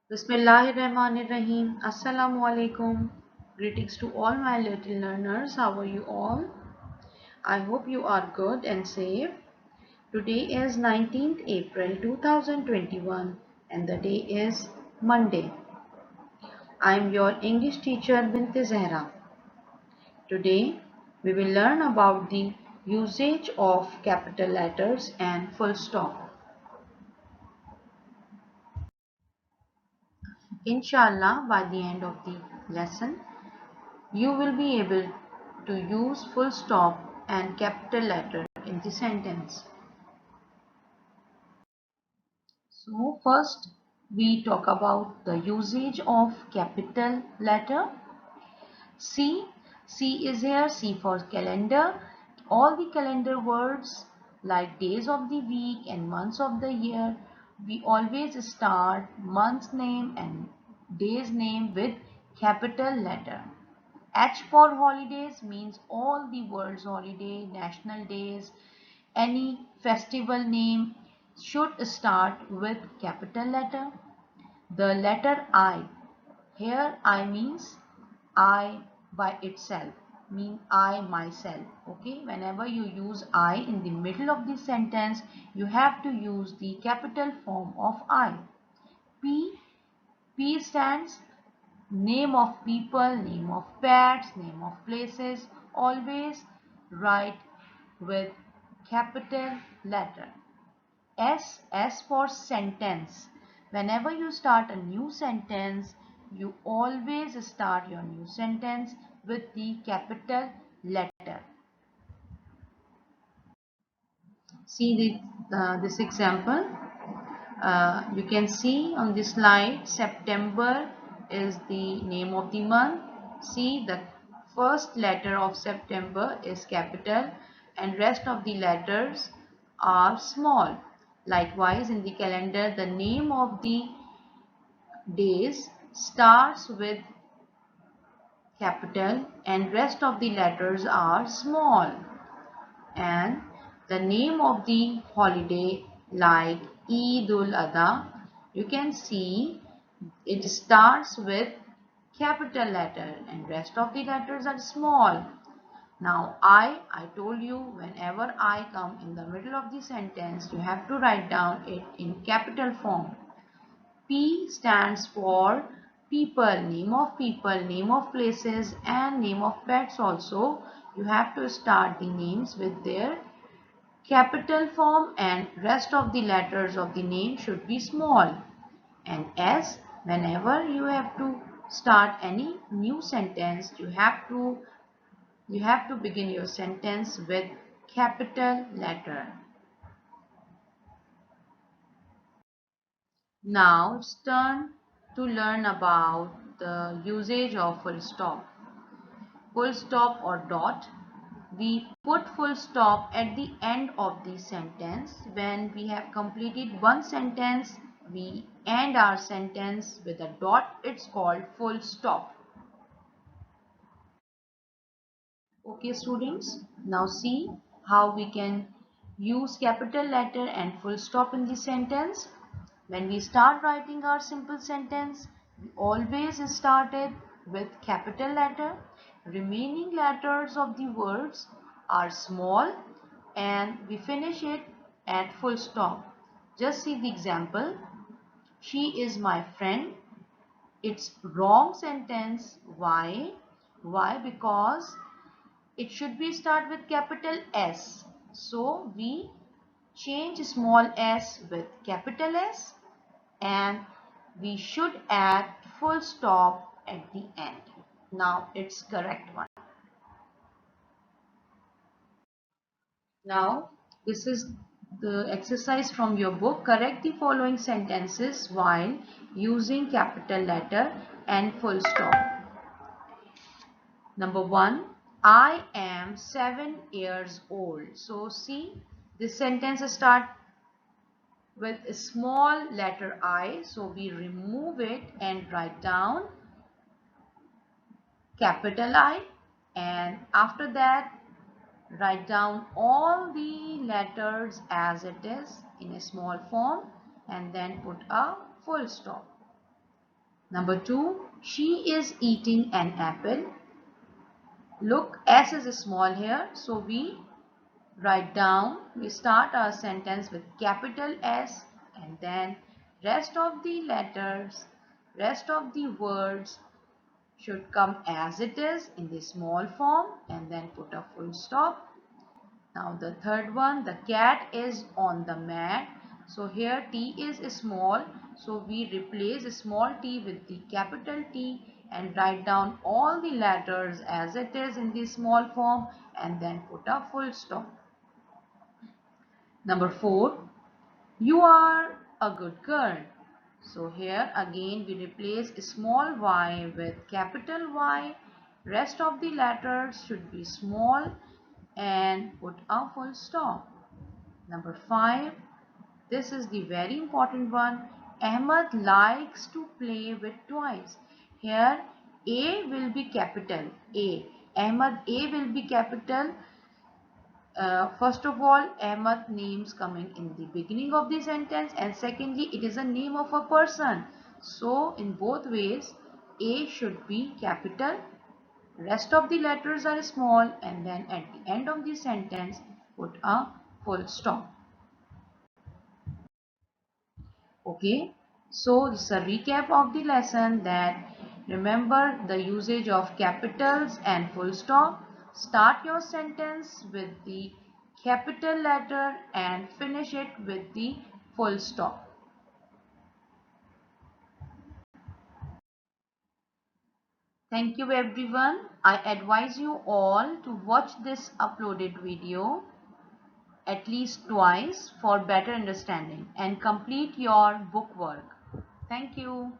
Bismillahirrahmanirrahim. Assalamu alaikum. Greetings to all my little learners. How are you all? I hope you are good and safe. Today is 19th April 2021 and the day is Monday. I am your English teacher Binte Zehra. Today we will learn about the usage of capital letters and full stop. Inshallah, by the end of the lesson, you will be able to use full stop and capital letter in the sentence. So first we talk about the usage of capital letter. C. C is here. C for calendar. All the calendar words like days of the week and months of the year, we always start month's name and day's name with capital letter. H for holidays means all the world's holiday, national days, any festival name should start with capital letter. The letter I. Here I means I by itself, mean I myself. Okay, whenever you use I in the middle of the sentence, you have to use the capital form of I. P. P stands name of people, name of pets, name of places. Always write with capital letter. S. S for sentence. Whenever you start a new sentence, you always start your new sentence with the capital letter. See this example. You can see on this slide, September is the name of the month. See, the first letter of September is capital and rest of the letters are small. Likewise, in the calendar, the name of the days starts with capital and rest of the letters are small. And the name of the holiday like Eid-ul Adha, you can see it starts with capital letter and rest of the letters are small. Now I told you whenever I come in the middle of the sentence, you have to write down it in capital form. P stands for people, name of places and name of pets also. You have to start the names with their capital form and rest of the letters of the name should be small. And S, whenever you have to start any new sentence, you have to begin your sentence with capital letter. Now it's turn to learn about the usage of full stop. Full stop or dot. We put full stop at the end of the sentence. When we have completed one sentence, we end our sentence with a dot. It's called full stop. Okay students, now see how we can use capital letter and full stop in the sentence. When we start writing our simple sentence, we always start it with capital letter. Remaining letters of the words are small and we finish it at full stop. Just see the example. She is my friend. It's wrong sentence. Why? Why? Because it should be start with capital S. So we change small s with capital S and we should add full stop at the end. Now it's correct one. Now this is the exercise from your book. Correct the following sentences while using capital letter and full stop. Number 1, I am 7 years old. So see, this sentence start with a small letter I. So we remove it and write down capital I. And after that, write down all the letters as it is in a small form and then put a full stop. Number 2, she is eating an apple. Look, S is small here, so we write down, we start our sentence with capital S, and then rest of the letters, rest of the words should come as it is in the small form, and then put a full stop. Now the third one, the cat is on the mat. So here T is small, so we replace small t with the capital T and write down all the letters as it is in the small form, and then put a full stop. Number 4, you are a good girl. So here again we replace small y with capital Y. Rest of the letters should be small and put a full stop. Number 5, this is the very important one. Ahmad likes to play with toys. Here A will be capital A. Ahmad A will be capital. First of all, Ahmad names coming in the beginning of the sentence, and secondly it is a name of a person. So in both ways A should be capital, rest of the letters are small, and then at the end of the sentence put a full stop. Okay, so this is a recap of the lesson that remember the usage of capitals and full stop. Start your sentence with the capital letter and finish it with the full stop. Thank you everyone. I advise you all to watch this uploaded video at least twice for better understanding and complete your book work. Thank you.